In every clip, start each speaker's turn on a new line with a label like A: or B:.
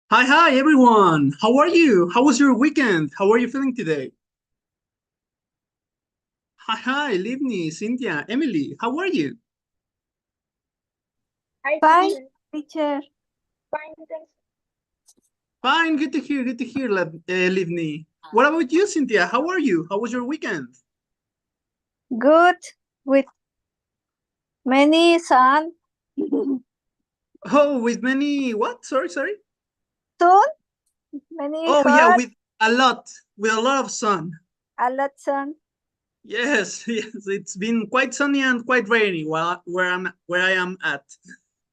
A: Hi, everyone. How are you? How was your weekend? How are you feeling today? Hi, Livni, Cynthia, Emily. How are you?
B: Hi,
C: Fine,
B: teacher.
C: teacher.
B: Fine, thanks.
A: Fine, good to hear. Good to hear, Livni. What about you, Cynthia? How are you? How was your weekend?
C: Good with many sun.
A: Oh, with many what? Sorry.
C: Soon, many
A: Oh, yeah,
C: hot,
A: with a lot of sun.
C: a lot sun.
A: Yes, yes. It's been quite sunny and quite rainy where I am at.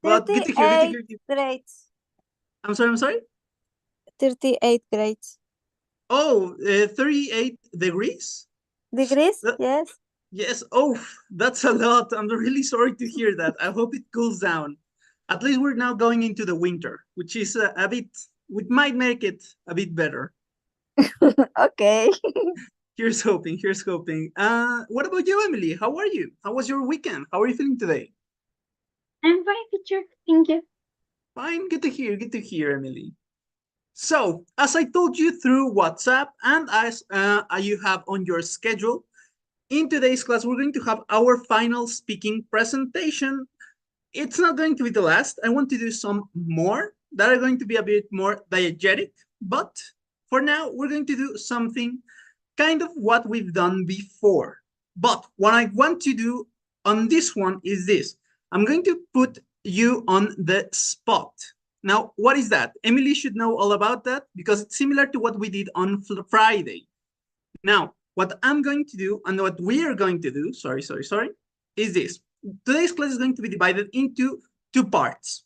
A: But good to hear. Good to
C: 38
A: hear you.
C: grades.
A: I'm sorry.
C: 38 grades.
A: Oh, 38 degrees.
C: Degrees? Yes.
A: Yes, oh, that's a lot. I'm really sorry to hear that. I hope it cools down. At least we're now going into the winter, which is a bit, which might make it a bit better.
C: Okay.
A: Here's hoping. What about you, Emily? How are you? How was your weekend? How are you feeling today?
B: I'm fine, teacher. Thank you.
A: Fine, good to hear, Emily. So, as I told you through WhatsApp and as you have on your schedule, in today's class, we're going to have our final speaking presentation. It's not going to be the last. I want to do some more that are going to be a bit more diegetic. But for now, we're going to do something kind of what we've done before. But what I want to do on this one is this. I'm going to put you on the spot. Now, what is that? Emily should know all about that because it's similar to what we did on Friday. Now, what I'm going to do and what we are going to do, sorry, is this. Today's class is going to be divided into two parts.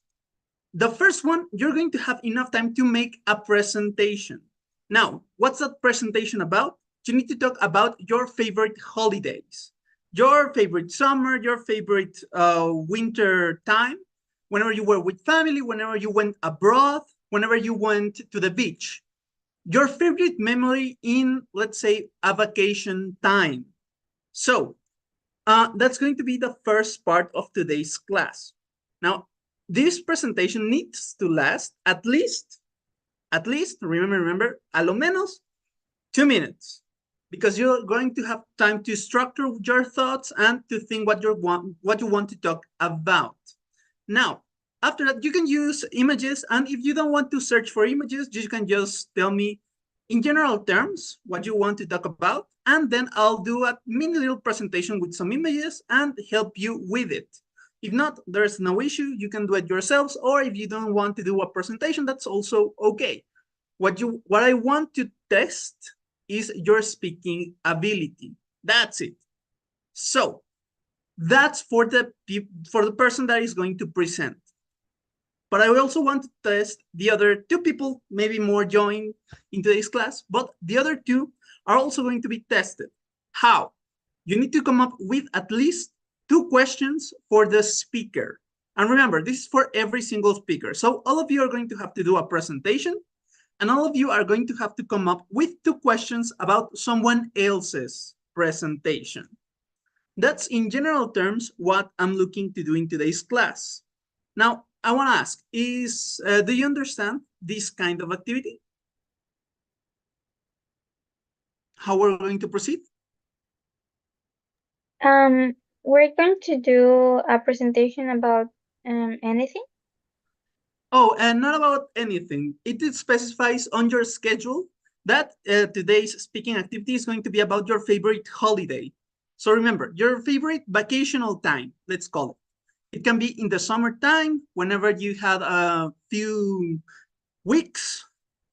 A: The first one, you're going to have enough time to make a presentation. Now, what's that presentation about? You need to talk about your favorite holidays, your favorite summer, your favorite winter time, whenever you were with family, whenever you went abroad, whenever you went to the beach. Your favorite memory in, let's say, a vacation time. So, that's going to be the first part of today's class. Now, this presentation needs to last at least, remember, a lo menos 2 minutes, because you're going to have time to structure your thoughts and to think what you want to talk about. Now, after that, you can use images, and if you don't want to search for images, you can just tell me in general terms what you want to talk about, and then I'll do a mini little presentation with some images and help you with it. If not, there's no issue. You can do it yourselves, or if you don't want to do a presentation, that's also okay. What I want to test is your speaking ability. That's it. So that's for the person that is going to present. But I also want to test the other two people, maybe more join in today's class, but the other two are also going to be tested. How? You need to come up with at least two questions for the speaker. And remember, this is for every single speaker. So all of you are going to have to do a presentation, and all of you are going to have to come up with two questions about someone else's presentation. That's in general terms what I'm looking to do in today's class. Now, I want to ask, do you understand this kind of activity? How we're going to proceed?
B: We're going to do a presentation about anything.
A: Oh, and not about anything. It specifies on your schedule that today's speaking activity is going to be about your favorite holiday. So remember, your favorite vacational time, let's call it. It can be in the summertime, whenever you had a few weeks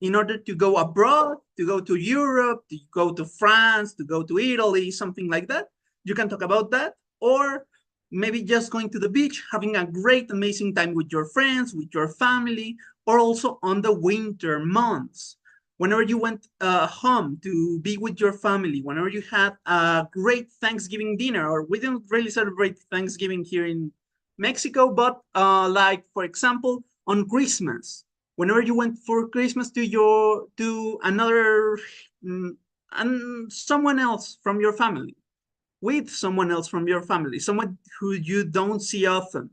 A: in order to go abroad, to go to Europe, to go to France, to go to Italy, something like that. You can talk about that. Or maybe just going to the beach, having a great, amazing time with your friends, with your family, or also on the winter months. Whenever you went home to be with your family, whenever you had a great Thanksgiving dinner, or we don't really celebrate Thanksgiving here in Mexico, but like, for example, on Christmas, whenever you went for Christmas to another mm, and someone else from your family, with someone else from your family, someone who you don't see often,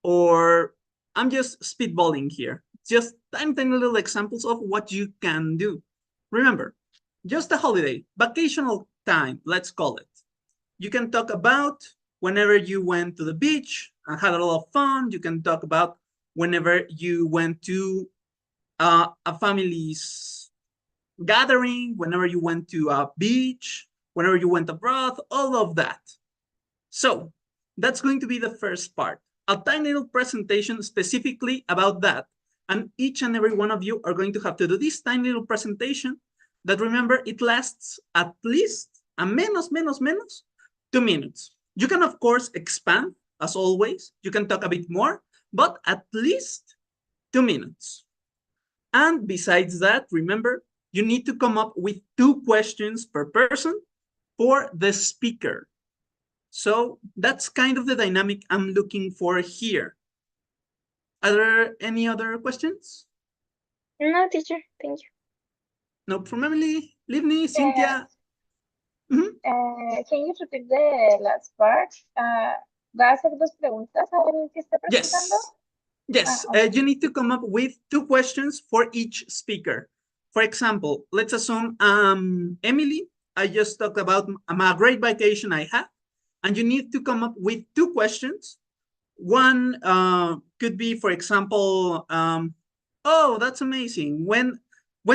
A: or I'm just spitballing here, just tiny, tiny little examples of what you can do. Remember, just a holiday, vacational time, let's call it. You can talk about whenever you went to the beach and had a lot of fun. You can talk about whenever you went to a family's gathering, whenever you went to a beach, whenever you went abroad, all of that. So that's going to be the first part, a tiny little presentation specifically about that. And each and every one of you are going to have to do this tiny little presentation that, remember, it lasts at least a menos 2 minutes. You can, of course, expand, as always. You can talk a bit more, but at least 2 minutes. And besides that, remember, you need to come up with 2 questions per person for the speaker. So that's kind of the dynamic I'm looking for here. Are there any other questions?
B: No, teacher, thank you.
A: No, from Emily, Livni, Cynthia.
D: Can you repeat the last part? ¿Va a hacer 2 preguntas al que está presentando?
A: Yes,
D: okay.
A: you need to come up with 2 questions for each speaker. For example, let's assume Emily, I just talked about a great vacation I had, and you need to come up with 2 questions. One could be, for example, oh, that's amazing. When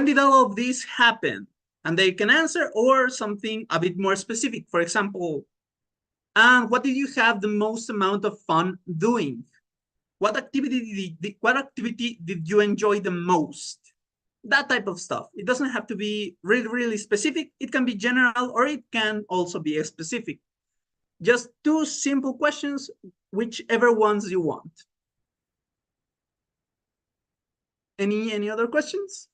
A: did all of this happen? And they can answer, or something a bit more specific. For example, and what did you have the most amount of fun doing? What activity did you enjoy the most? That type of stuff. It doesn't have to be really, really specific. It can be general, or it can also be specific. Just 2 simple questions, whichever ones you want. Any other questions?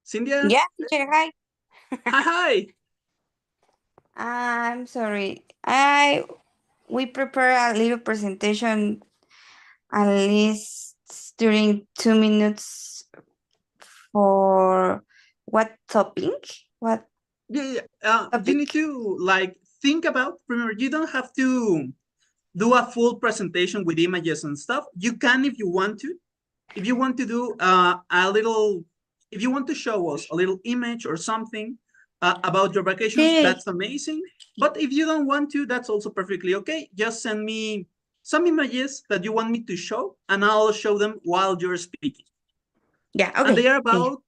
A: Cynthia?
E: Yeah, teacher, hi.
A: Hi.
E: I'm sorry. We prepare a little presentation at least during 2 minutes for what topic? What?
A: Yeah.
E: Topic?
A: You need to think about, remember, you don't have to do a full presentation with images and stuff. You can if you want to. If you want to do if you want to show us a little image or something about your vacations,
E: Okay.
A: that's amazing. But if you don't want to, that's also perfectly okay. Just send me some images that you want me to show, and I'll show them while you're speaking.
E: Yeah, okay.
A: And they are about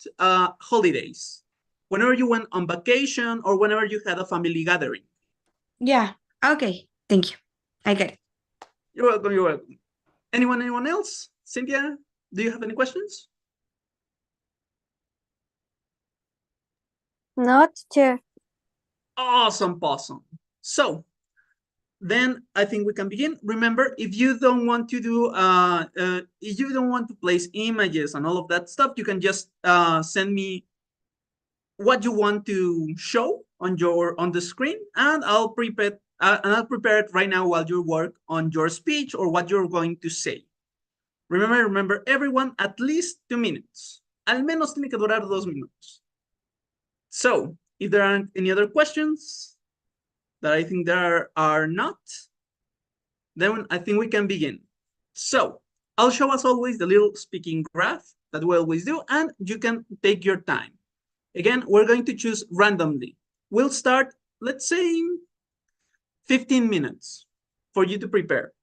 A: holidays. Whenever you went on vacation or whenever you had a family gathering.
E: Yeah, okay. Thank you. I get it.
A: You're welcome, you're welcome. Anyone else? Cynthia, do you have any questions?
C: No, teacher.
A: Awesome. So then I think we can begin. Remember, if you don't want to do, if you don't want to place images and all of that stuff, you can just send me what you want to show on the screen, and I'll prepare it right now while you work on your speech or what you're going to say. Remember, everyone, at least 2 minutes. Al menos tiene que durar 2 minutos. So, if there aren't any other questions, that I think there are not, then I think we can begin. So, I'll show as always the little speaking graph that we always do, and you can take your time. Again, we're going to choose randomly. We'll start, let's say, 15 minutes for you to prepare.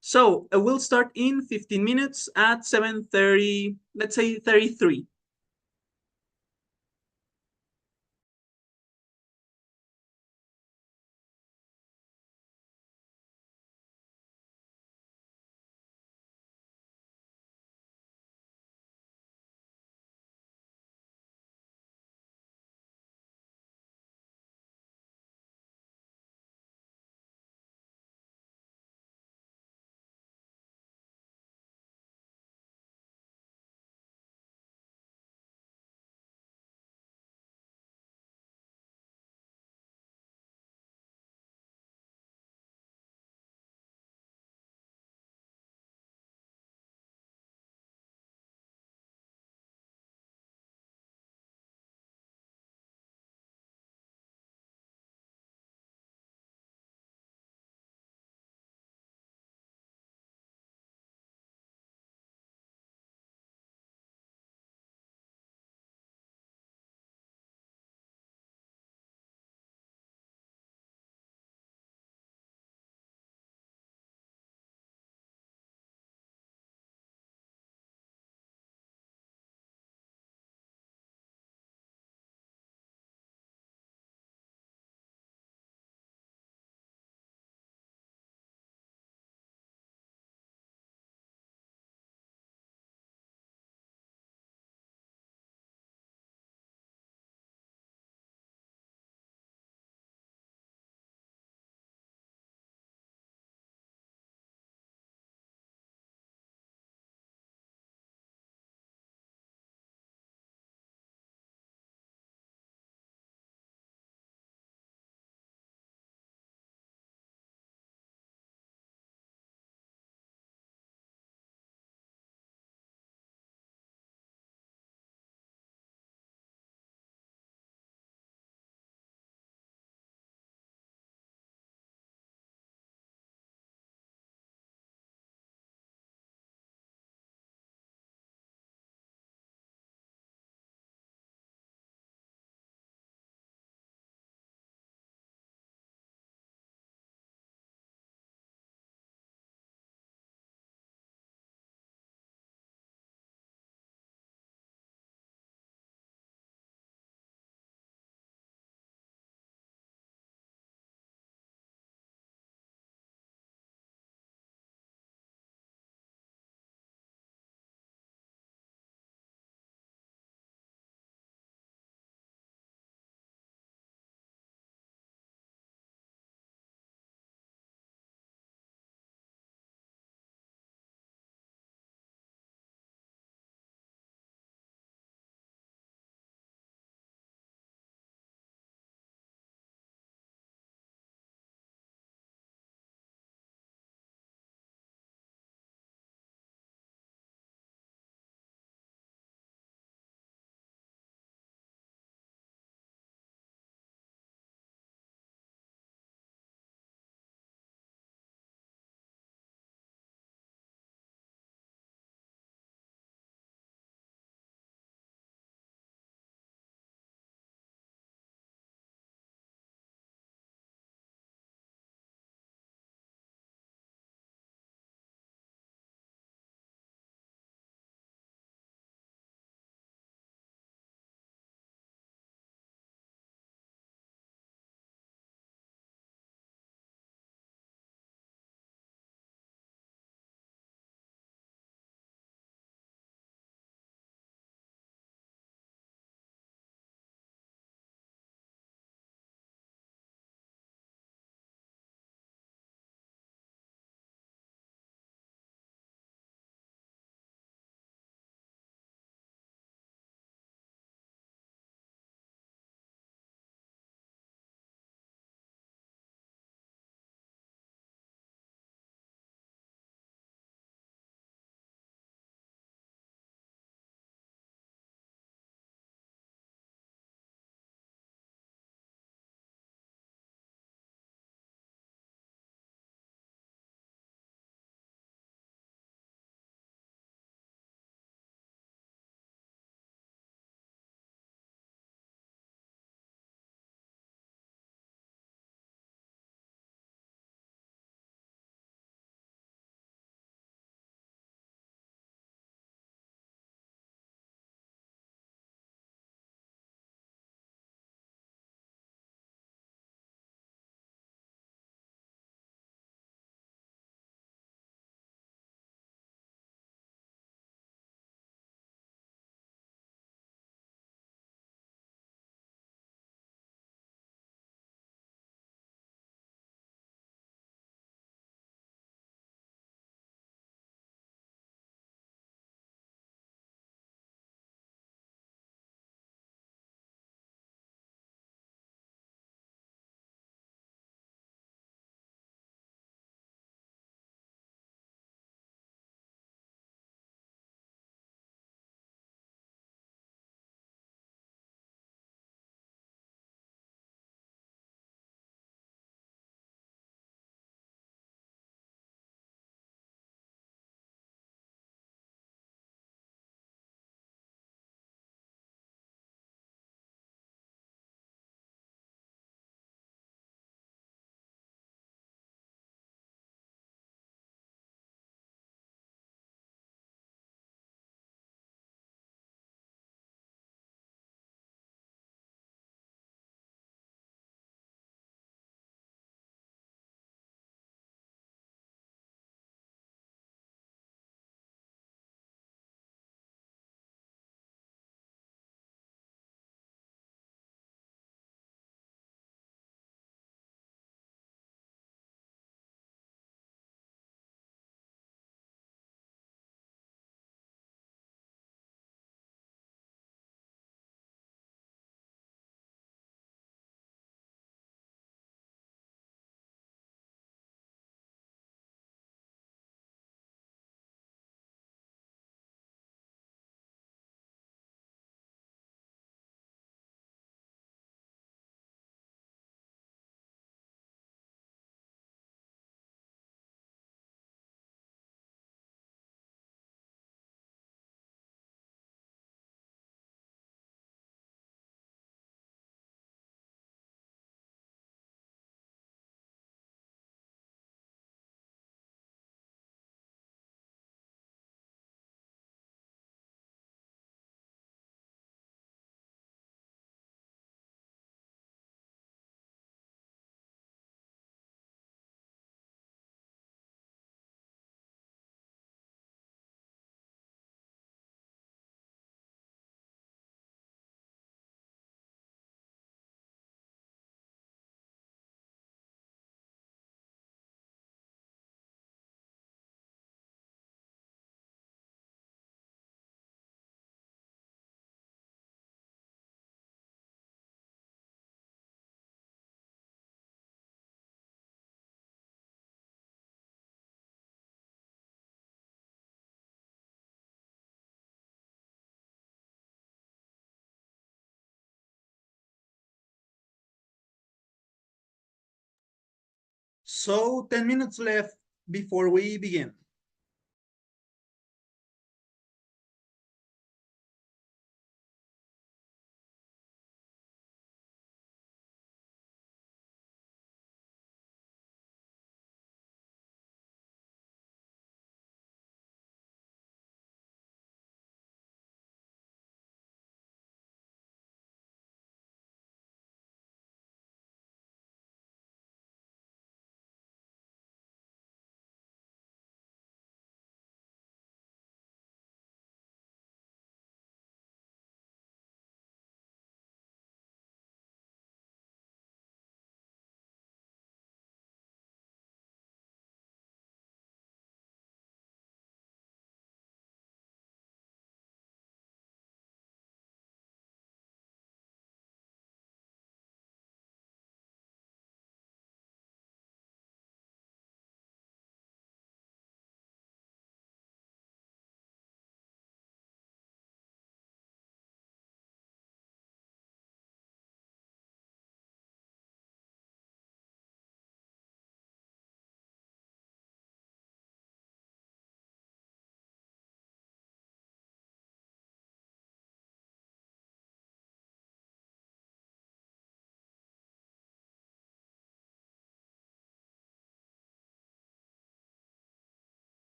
A: So we'll start in 15 minutes at 7:30, let's say 33. So 10 minutes left before we begin.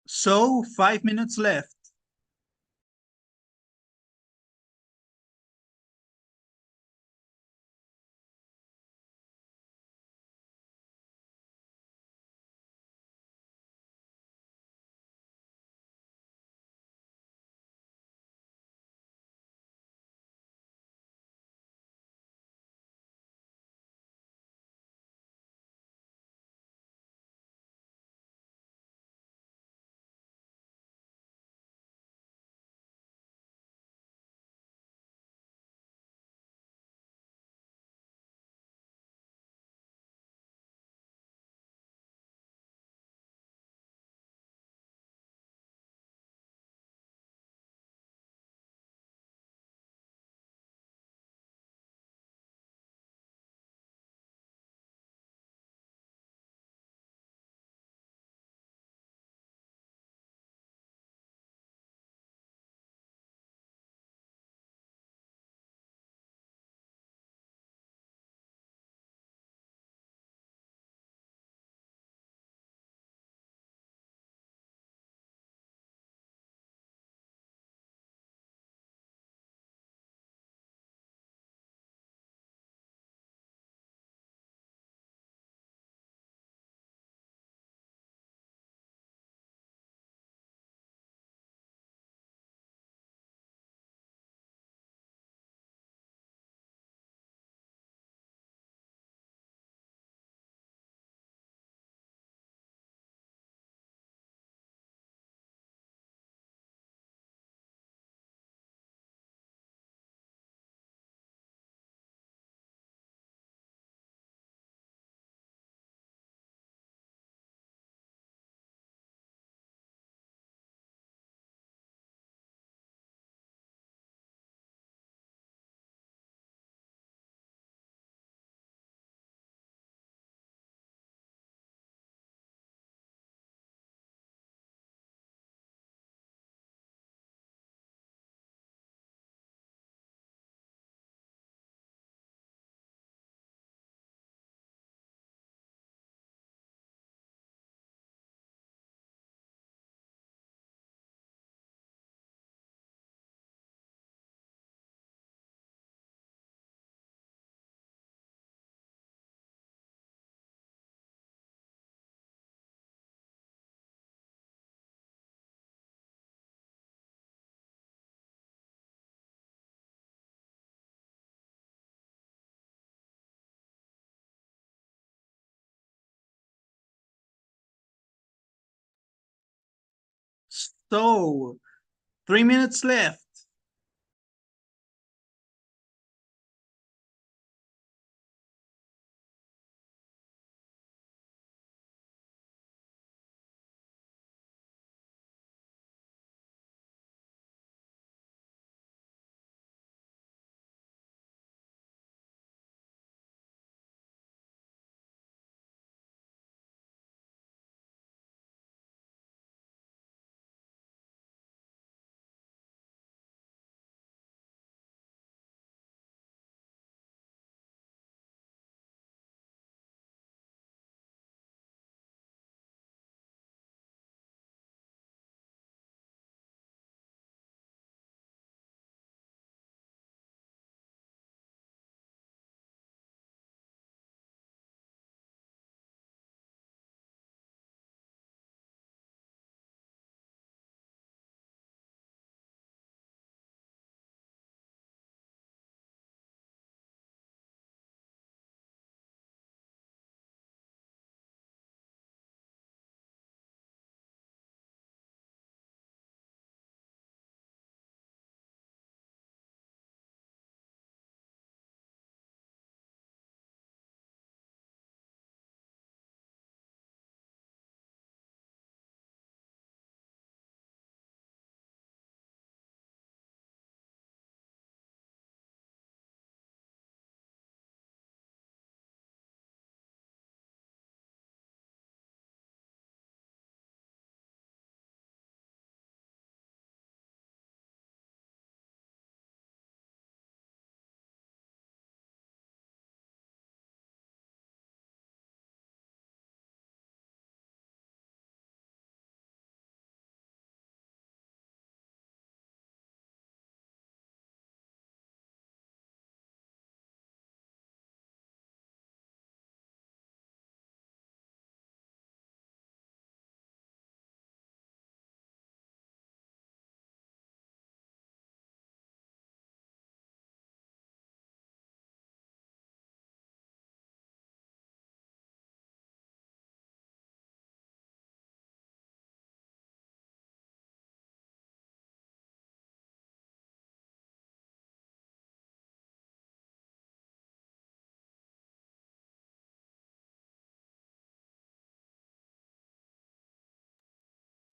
A: So 5 minutes left. So, 3 minutes left.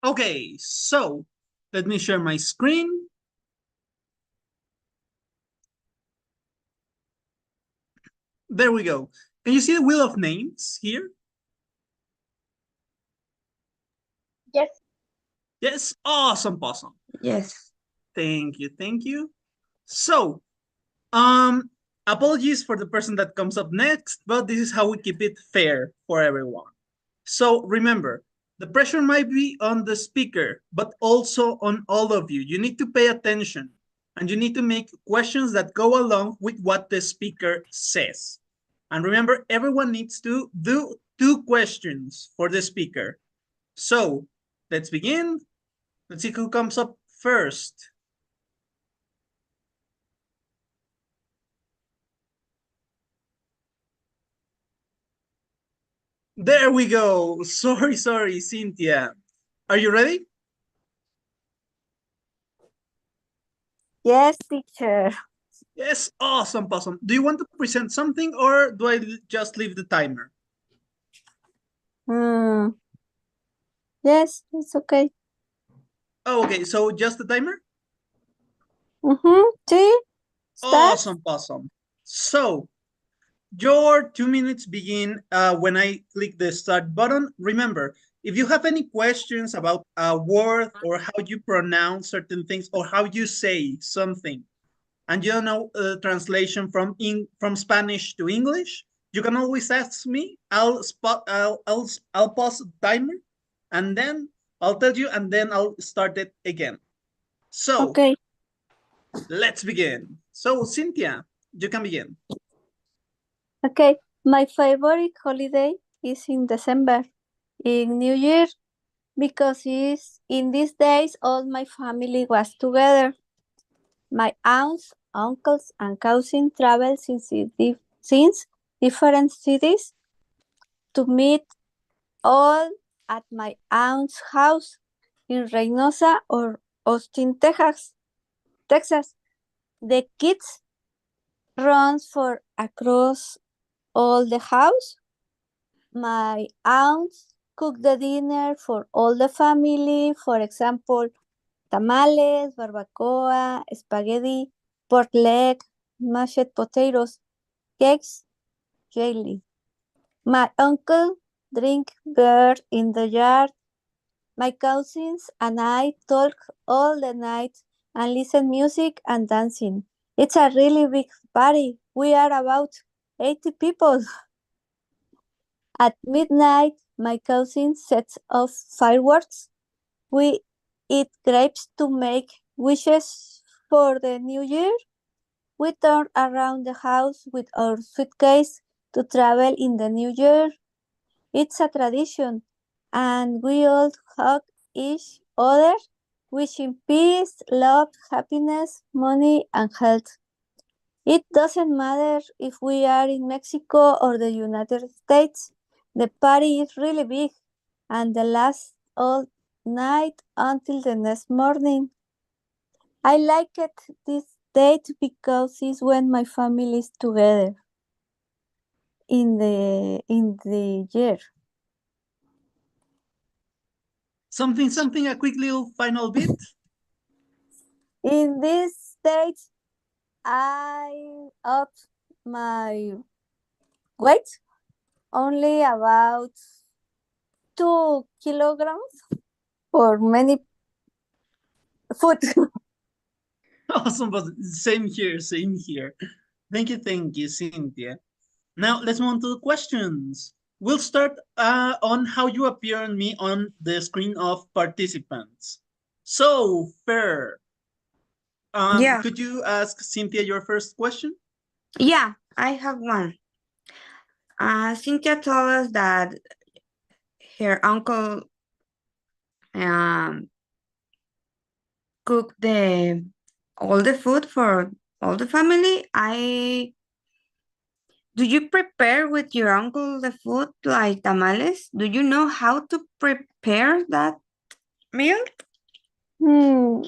A: Okay, so let me share my screen. There we go. Can you see the wheel of names here?
D: Yes.
A: Yes, awesome.
E: Yes.
A: Thank you. So, apologies for the person that comes up next, but this is how we keep it fair for everyone. So remember, the pressure might be on the speaker, but also on all of you. You need to pay attention and you need to make questions that go along with what the speaker says. And remember, everyone needs to do 2 questions for the speaker. So let's begin. Let's see who comes up first. There we go. Sorry, Cynthia. Are you ready?
C: Yes, teacher.
A: Yes, awesome. Do you want to present something or do I just leave the timer?
C: Yes, it's okay.
A: Oh, okay, so just the timer?
C: See? Start.
A: Awesome. So, your 2 minutes begin when I click the start button. Remember, if you have any questions about a word or how you pronounce certain things or how you say something, and you don't know translation from Spanish to English, you can always ask me. I'll pause the timer, and then I'll tell you, and then I'll start it again. So
C: Okay.
A: let's begin. So Cynthia, you can begin.
C: Okay. My favorite holiday is in December, in New Year, because it's in these days all my family was together. My aunts, uncles, and cousins travel since different cities to meet all at my aunt's house. in Reynosa or Austin, Texas. The kids runs for across all the house. My aunts cook the dinner for all the family. For example, tamales, barbacoa, spaghetti, pork leg, mashed potatoes, cakes, jelly. My uncle drink beer in the yard. My cousins and I talk all the night and listen music and dancing. It's a really big party. We are about 80 people. At midnight, my cousin sets off fireworks. We eat grapes to make wishes for the new year. We turn around the house with our suitcase to travel in the new year. It's a tradition, and we all hug each other, wishing peace, love, happiness, money, and health. It doesn't matter if we are in Mexico or the United States. The party is really big, and they last all night until the next morning. I like it this date because it's when my family is together in the year.
A: Something, a quick little final bit.
C: In these dates, I up my weight only about 2 kilograms for many food.
A: Awesome, but same here. Thank you, Cynthia. Now let's move on to the questions. We'll start on how you appear on me on the screen of participants. So, Fer,
E: Yeah.
A: could you ask Cynthia your first question?
E: Yeah, I have one. Cynthia told us that her uncle cooked all the food for all the family. Do you prepare with your uncle the food like tamales? Do you know how to prepare that meal?
C: Hmm.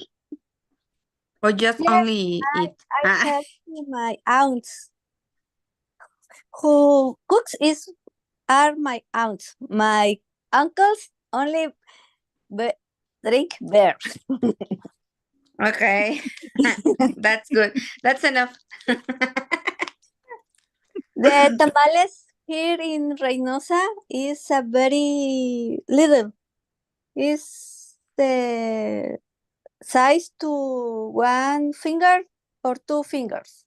E: Or just
C: Yes,
E: only eat?
C: I help my aunts who cooks are my aunts. My uncles only drink beer.
E: Okay, that's good. That's enough.
C: The tamales here in Reynosa is a very little. Is the size to 1 finger or 2 fingers.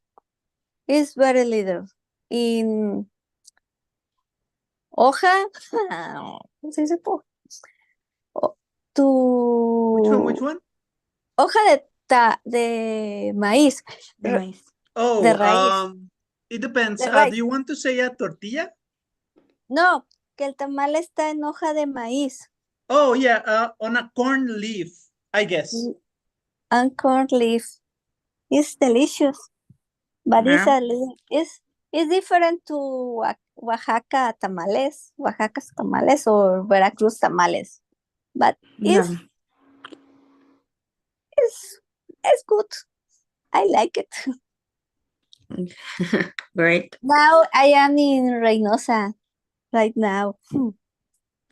C: It's very little. In hoja, ¿cómo se dice?
A: Which one?
C: Hoja de maíz.
E: The maíz.
A: Oh,
C: de raíz.
A: it depends.
C: De
A: Do
C: raíz.
A: you want to say a tortilla?
C: No, que el tamal está en hoja de maíz.
A: Oh, yeah, on a corn leaf, I guess.
C: And corn leaf. It's delicious. But
E: Yeah.
C: it's different to Oaxaca tamales, Oaxaca's tamales or Veracruz tamales. But
E: Yeah.
C: it's good. I like it.
E: Great.
C: Now I am in Reynosa right now.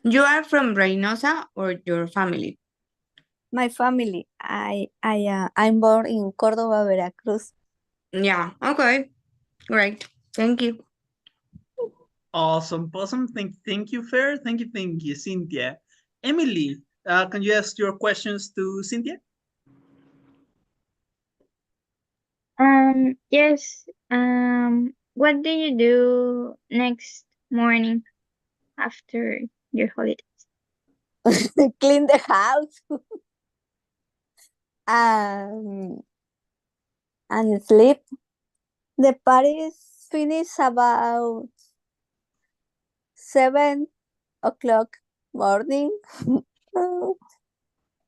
E: You are from Reynosa or your family?
C: My family. I'm born in Córdoba, Veracruz.
E: Yeah. Okay. Great. Thank you.
A: Awesome. Thank you, Fer. Thank you, Cynthia. Emily, can you ask your questions to Cynthia?
B: Yes. What do you do next morning after your holidays?
C: Clean the house. And sleep. The party is finished about 7 o'clock morning.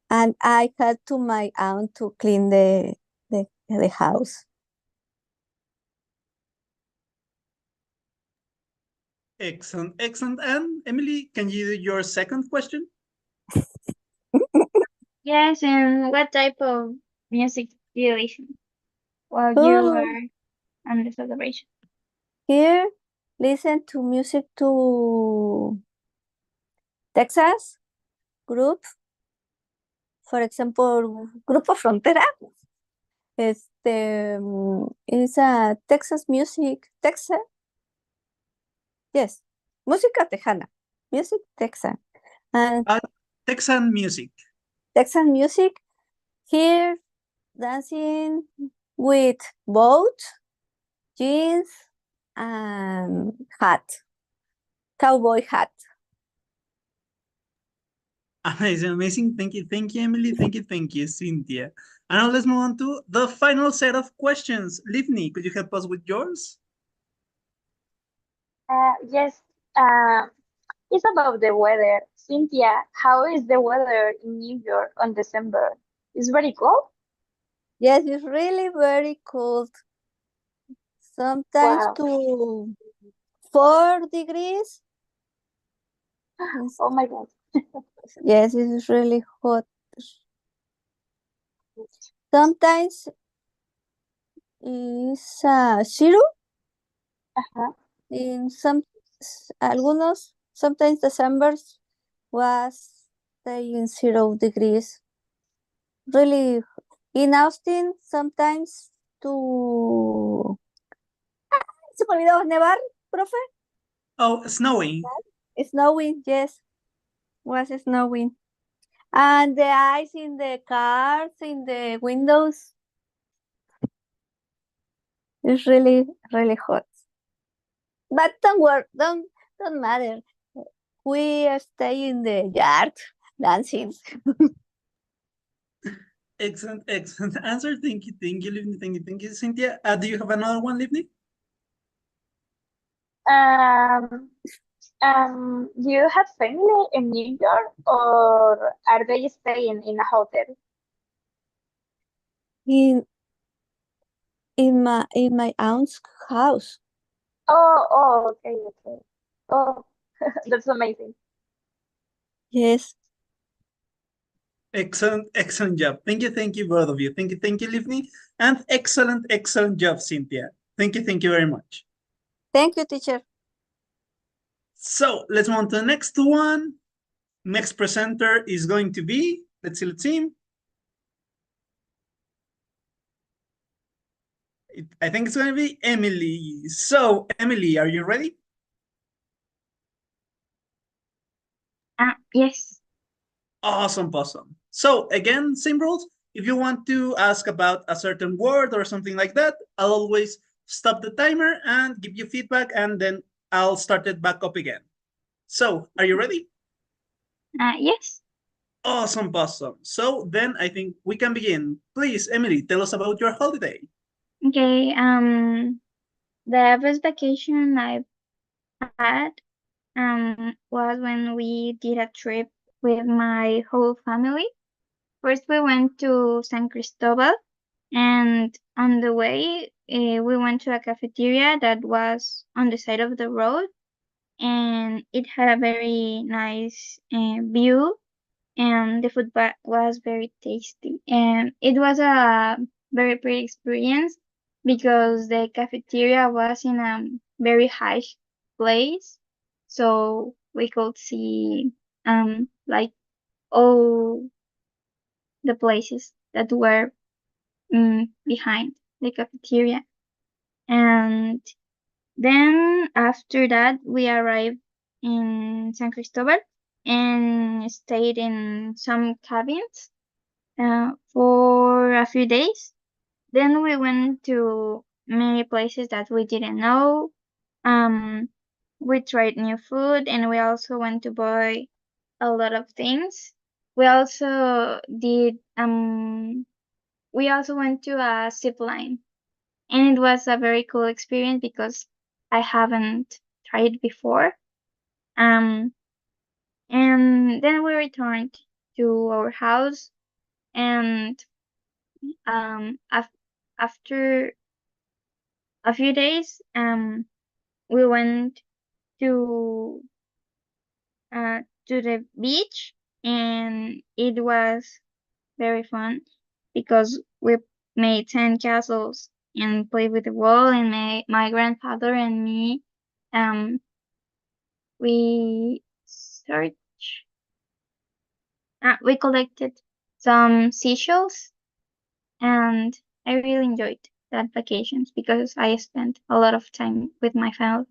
C: And I had to my aunt to clean the house.
A: Excellent. And Emily, can you do your second question?
B: Yes, and what type of music do you listen while you
C: Oh,
B: are on the celebration?
C: here, listen to music to Texas group, for example, Grupo Frontera. Is a Texas music, Texas, yes, música tejana, music Texan, and
A: Texan music.
C: Texan music. Here, dancing with boat, jeans, and hat, cowboy hat.
A: Amazing, amazing. Thank you, Emily. Thank you, Cynthia. And now let's move on to the final set of questions. Livni, could you help us with yours?
D: Yes, it's about the weather. Cynthia, how is the weather in New York on December? It's very cold?
C: Yes, it's really very cold. Sometimes
D: Wow.
C: to 4 degrees.
D: Oh my God.
C: Yes, it's really hot. Sometimes is 0
D: Uh-huh.
C: in algunos. Sometimes December was staying 0 degrees. Really, in Austin sometimes to. ¿Se me olvidó nevar, profe?
A: Oh, snowing.
C: Snowing, yes, was snowing. And the ice in the cars, in the windows, is really, really hot. But don't worry, don't matter. We stay in the yard dancing.
A: Excellent answer. Thank you, Livni. Thank you, Cynthia. Do you have another one, Livni?
D: You have family in New York or are they staying in a hotel?
C: in my aunt's house.
D: Oh, okay, okay. Oh, that's amazing.
C: Yes.
A: Excellent job. Thank you, both of you. Thank you, Livni. And excellent job, Cynthia. Thank you very much.
C: Thank you, teacher.
A: So let's move on to the next one. Next presenter is going to be, let's see. I think it's going to be Emily. So, Emily, are you ready?
B: Yes.
A: Awesome. So, again, same rules. If you want to ask about a certain word or something like that, I'll always stop the timer and give you feedback, and then I'll start it back up again. So, are you ready?
B: Yes.
A: Awesome. So, then I think we can begin. Please, Emily, tell us about your holiday.
B: Okay. The best vacation I've had was when we did a trip with my whole family. First, we went to San Cristobal, and on the way, we went to a cafeteria that was on the side of the road, and it had a very nice view, and the food was very tasty. And it was a very pretty experience because the cafeteria was in a very high place, so we could see like all the places that were behind the cafeteria. And then after that, we arrived in San Cristobal and stayed in some cabins for a few days. Then we went to many places that we didn't know. We tried new food, and we also went to buy a lot of things. We also did we also went to a zip line, and it was a very cool experience because I haven't tried before. Um, and then we returned to our house, and after a few days, we went to to the beach, and it was very fun because we made sandcastles and played with the wall, and my grandfather and me, we we collected some seashells, and I really enjoyed that vacations because I spent a lot of time with my family.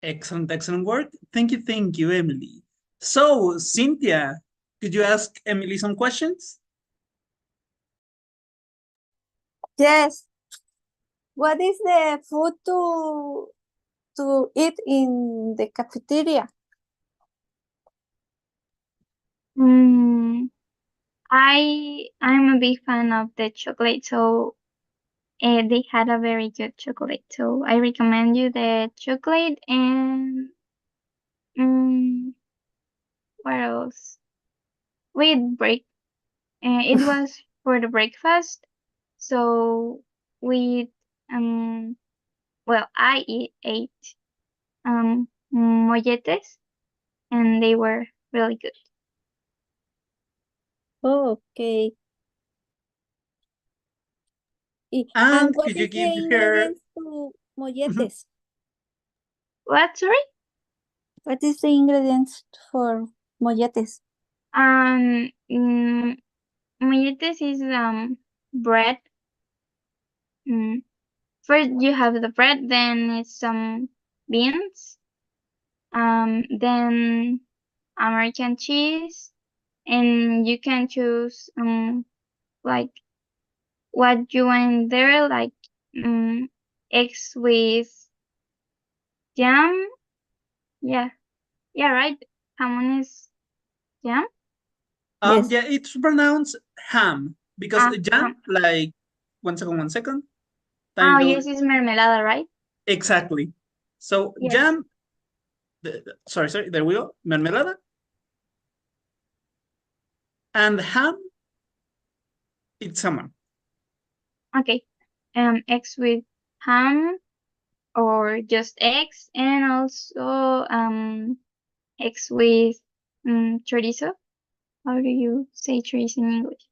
A: Excellent, excellent work. Thank you, Emily. So, Cynthia, could you ask Emily some questions?
C: Yes. What is the food to eat in the cafeteria?
B: I'm a big fan of the chocolate, so they had a very good chocolate. So I recommend you the chocolate and what else? We break. It was for the breakfast, so we well, I ate molletes, and they were really good.
C: Okay.
A: And
C: what
A: could you
C: is the
A: give her
C: ingredients to molletes?
B: What? Sorry?
C: What is the ingredients for molletes?
B: Molletes is bread. First you have the bread, then it's some beans, then American cheese, and you can choose like what you want there, like eggs with jam. Yeah, right. Jamon is jam.
C: Yes.
A: yeah, it's pronounced ham because jam,
B: Ham.
A: like, one second.
B: Oh,
A: Tiny
B: yes, it's mermelada, right?
A: Exactly. So
B: Yes.
A: jam, sorry, there we go, mermelada. And ham, it's salmon.
B: Okay. Eggs with ham or just eggs, and also eggs with chorizo. How do you say chorizo in English?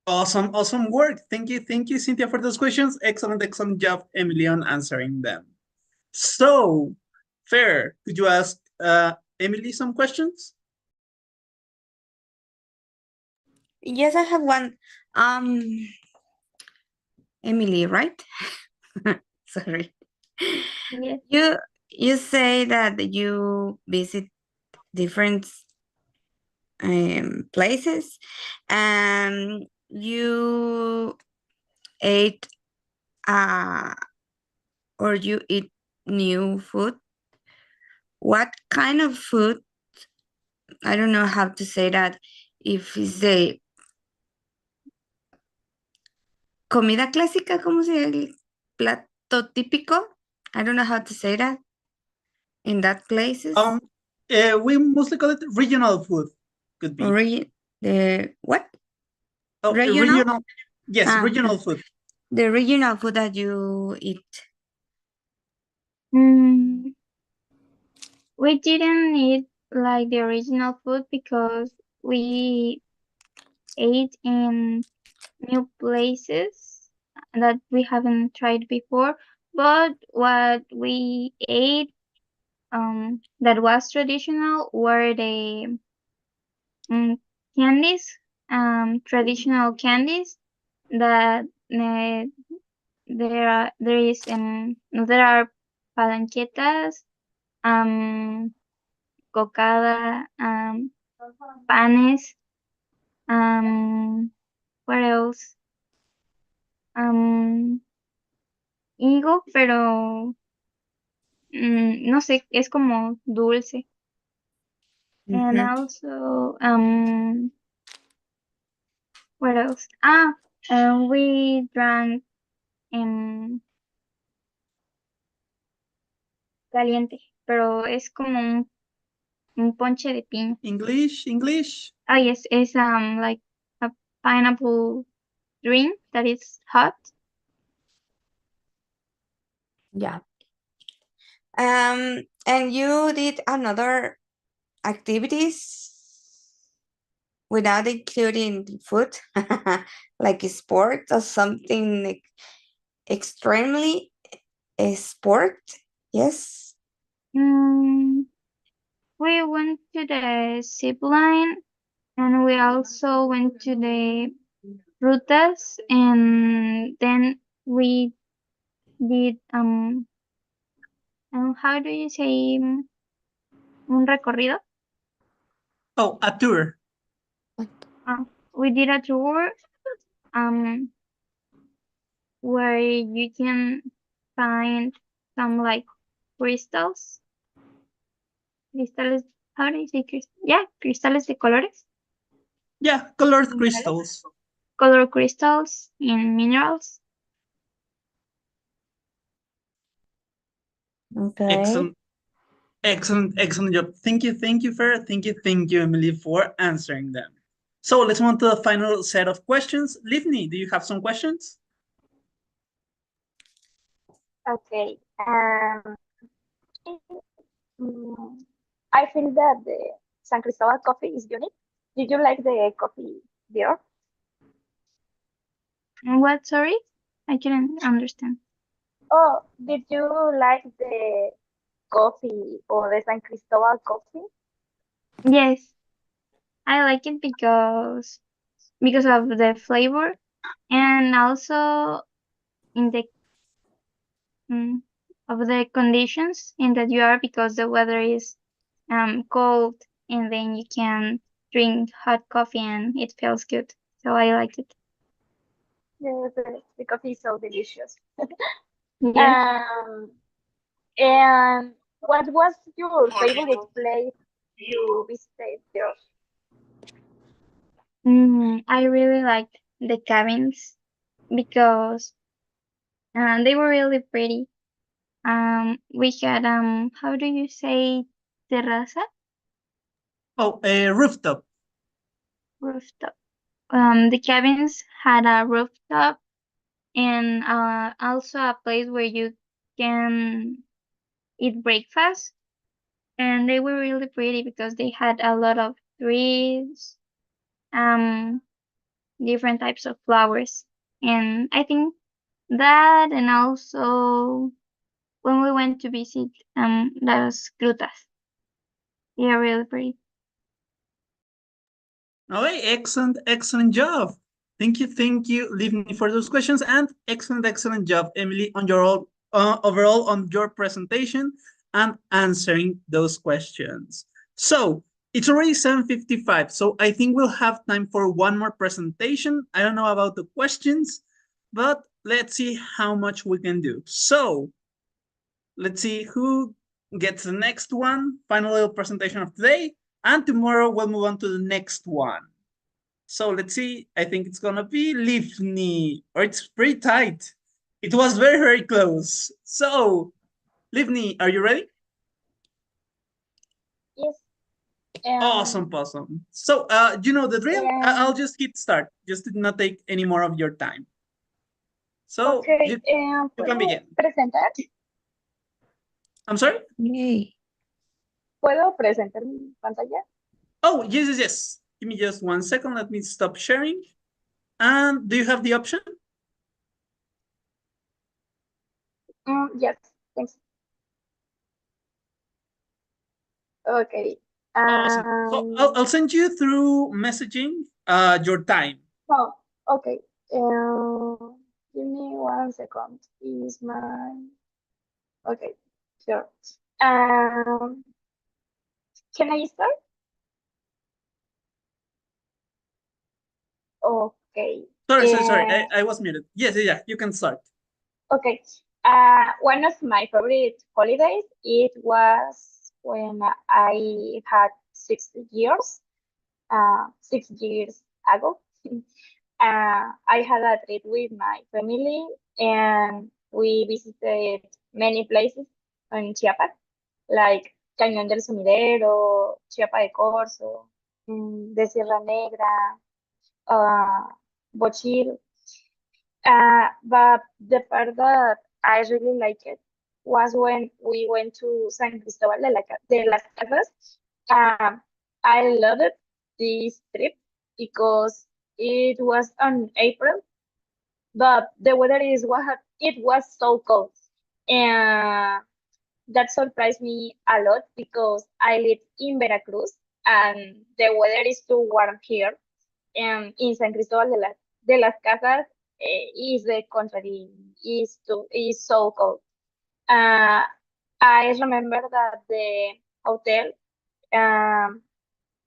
A: Awesome work. Thank you, Cynthia, for those questions. Excellent job, Emily, on answering them. So, Fair, could you ask Emily some questions?
E: Yes, I have one. Emily, right? Sorry.
B: Yes.
E: You say that you visit different places and you ate or you eat new food. What kind of food? I don't know how to say that. If it's the comida clásica, ¿cómo se llama? El plato típico. I don't know how to say that in that places.
A: We mostly call it regional food. Could be.
E: The what?
A: Oh, regional. Yes, regional food.
E: The regional food that you eat.
B: We didn't eat like the original food because we ate in new places that we haven't tried before. But what we ate that was traditional were the candies, traditional candies that there are palanquetas, cocada, panes, what else? Higo, pero no sé, es como dulce. And also, what else? We drank caliente, pero es como un ponche de piña.
A: English?
B: Oh, yes, it's like a pineapple drink that is hot.
E: Yeah. And you did another activities without including food, like sport or something extremely sport? Yes.
B: We went to the zip line, and we also went to the rutas, and then we did how do you say un recorrido?
A: Oh, a tour.
B: We did a tour where you can find some like crystals. Cristales, how do you say crystals? Yeah, cristales de colores.
A: Yeah, colored crystals.
B: Color crystals and minerals.
E: Okay.
A: Excellent. Excellent job. Thank you, Farah. Thank you, Emily, for answering them. So let's move on to the final set of questions. Livni, do you have some questions?
D: Okay. I feel that the San Cristobal coffee is unique. Did you like the coffee there?
B: What? Sorry, I couldn't understand.
D: Oh, did you like the coffee or the San Cristobal coffee?
B: Yes, I like it because of the flavor, and also in the of the conditions in that you are, because the weather is cold, and then you can drink hot coffee and it feels good. So I liked it.
D: Yes, the coffee is so delicious.
B: Yes.
D: And what was your favorite place you visited there?
B: I really liked the cabins because they were really pretty. We had how do you say terraza?
A: Oh, a rooftop.
B: Rooftop. The cabins had a rooftop, and also a place where you can eat breakfast. And they were really pretty because they had a lot of trees, um, different types of flowers. And I think that, and also when we went to visit las grutas, they are really pretty.
A: Okay, excellent job. Thank you, Livni, for those questions, and excellent job, Emily, on your overall on your presentation and answering those questions. So it's already 7:55, so I think we'll have time for one more presentation. I don't know about the questions, but let's see how much we can do. So let's see who gets the next one. Final little presentation of today, and tomorrow we'll move on to the next one. So let's see. I think it's gonna be Livni, or it's pretty tight. It was very close. So, Livni, are you ready?
D: Yes.
A: Awesome. So, you know the drill. I'll just hit start, just to not take any more of your time. So,
D: Okay.
A: you can begin.
D: Presentar?
A: I'm sorry?
E: Yay.
D: ¿Puedo presentar mi pantalla?
A: Oh, yes. Give me just 1 second. Let me stop sharing. And do you have the option?
D: Yes, thanks. Okay.
A: Awesome. So I'll send you through messaging your time.
D: Oh, okay. Give me 1 second. Is my okay, sure. Can I start? Okay.
A: Sorry. I was muted. Yes, you can start.
D: Okay. One of my favorite holidays, it was when I had 6 years. 6 years ago. I had a trip with my family, and we visited many places in Chiapas, like Cañón del Sumidero, Chiapa de Corzo, de Sierra Negra, Bochil. But the part that I really like it was when we went to San Cristobal de las Casas. I loved this trip because it was on April, but the weather it was so cold, and that surprised me a lot because I live in Veracruz and the weather is too warm here. And in San Cristobal de las Casas is the contrary, is so cold. I remember that the hotel,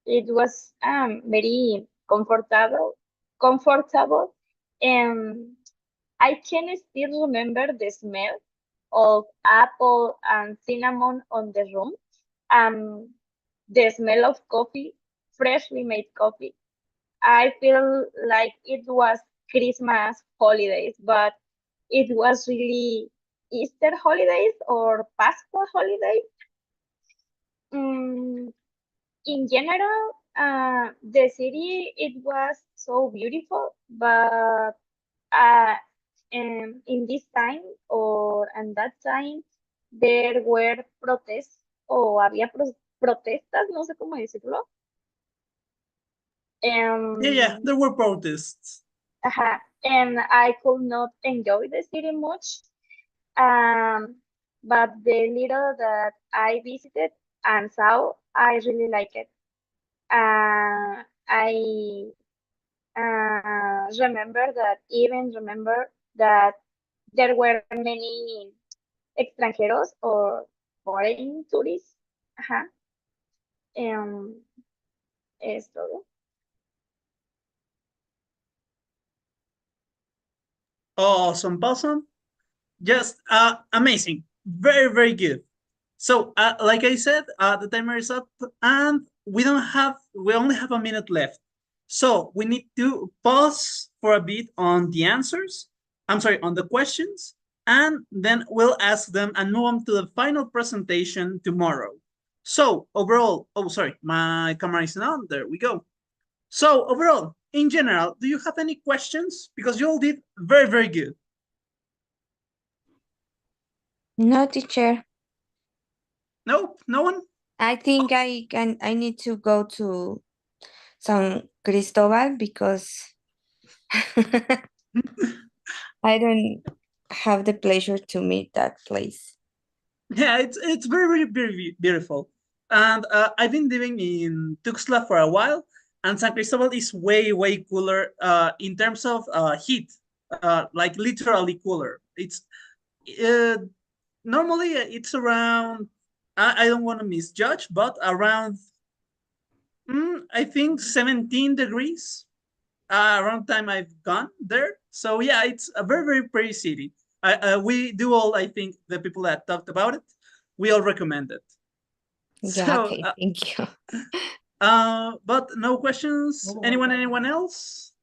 D: it was very comfortable, and I can still remember the smell of apple and cinnamon on the room, the smell of coffee, freshly made coffee. I feel like it was Christmas holidays, but it was really Easter holidays or Pascua holiday. In general, the city, it was so beautiful, but in this time or at that time, there were protests o había protestas, no sé cómo decirlo.
A: Yeah, there were protests.
D: And I could not enjoy the city much. But the little that I visited and saw, I really like it. I remember that there were many extranjeros or foreign tourists. Es todo.
A: Awesome, awesome. Just amazing. Very, very good. So, like I said, the timer is up and we only have a minute left. So we need to pause for a bit on the answers. I'm sorry, on the questions, and then we'll ask them and move on to the final presentation tomorrow. So overall, oh, sorry, my camera is on. There we go. So overall, in general, do you have any questions? Because you all did very, very good.
E: No, teacher.
A: No, no one?
E: I think I need to go to San Cristobal because I don't have the pleasure to meet that place.
A: Yeah, it's very, very, very beautiful. And I've been living in Tuxtla for a while, and San Cristobal is way, way cooler in terms of heat, like literally cooler. It's normally it's around, I don't want to misjudge, but around, I think 17 degrees around time I've gone there. So yeah, it's a very, very pretty city. We do all, I think, the people that talked about it, we all recommend it.
E: Yeah,
A: So,
E: okay, thank you.
A: but no questions? Anyone else?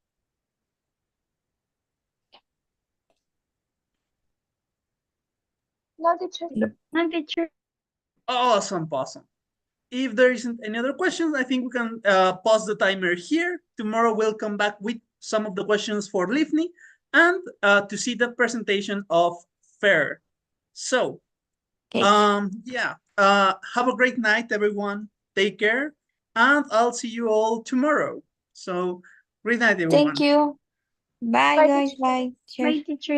D: No, teacher.
B: No, teacher.
A: Awesome, awesome. If there isn't any other questions, I think we can pause the timer here. Tomorrow we'll come back with some of the questions for Livni and to see the presentation of FAIR. So,
E: Okay.
A: yeah, have a great night, everyone. Take care, and I'll see you all tomorrow. So, great night, everyone.
E: Thank you. Bye,
D: Bye,
E: guys.
D: teacher.
E: Bye. Cheers.
B: Bye, teacher.